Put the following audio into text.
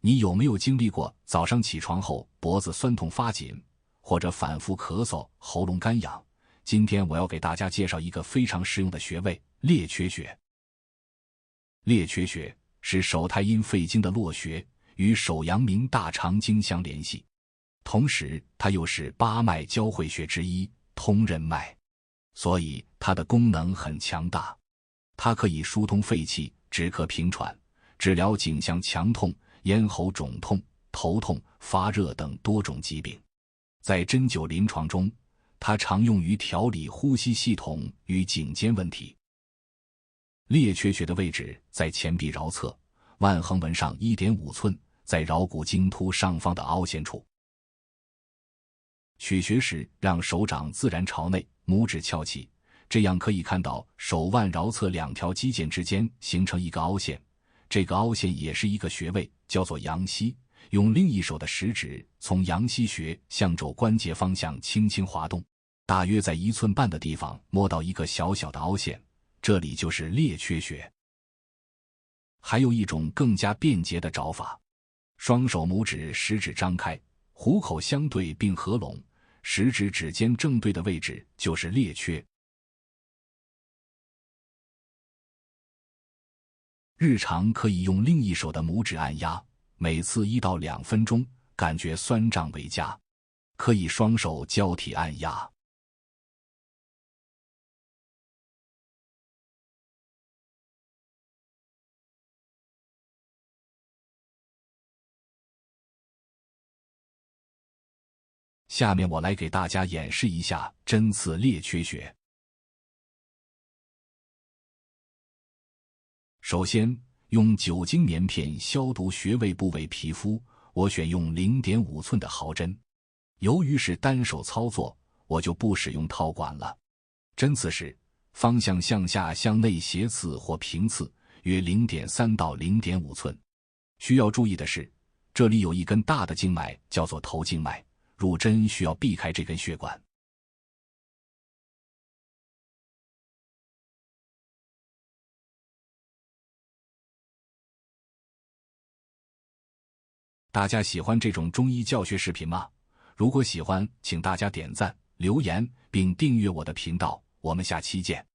你有没有经历过早上起床后脖子酸痛发紧，或者反复咳嗽、喉咙干痒？今天我要给大家介绍一个非常实用的穴位——列缺穴。列缺穴是手太阴肺经的络穴，与手阳明大肠经相联系，同时它又是八脉交汇穴之一，通任脉，所以它的功能很强大。它可以疏通肺气，止咳平喘，治疗颈项强痛、咽喉肿痛、头痛、发热等多种疾病。在针灸临床中，它常用于调理呼吸系统与颈肩问题。列缺穴的位置在前臂桡侧，腕横纹上 1.5 寸，在桡骨茎突上方的凹陷处。取穴时让手掌自然朝内，拇指翘起，这样可以看到手腕桡侧两条肌腱之间形成一个凹陷，这个凹陷也是一个穴位，叫做阳溪。用另一手的食指从阳溪穴向肘关节方向轻轻滑动，大约在1寸半的地方摸到一个小小的凹陷，这里就是列缺穴。还有一种更加便捷的找法，双手拇指、食指张开，虎口相对并合拢，食指指尖正对的位置就是列缺。日常可以用另一手的拇指按压，每次1到2分钟，感觉酸胀为佳。可以双手交替按压。下面我来给大家演示一下针刺列缺穴。首先，用酒精棉片消毒穴位部位皮肤，我选用 0.5 寸的毫针。由于是单手操作，我就不使用套管了。针刺时，方向向下向内斜刺或平刺，约 0.3 到 0.5 寸。需要注意的是，这里有一根大的经脉，叫做头静脉，入针需要避开这根血管。大家喜欢这种中医教学视频吗？如果喜欢，请大家点赞、留言并订阅我的频道，我们下期见。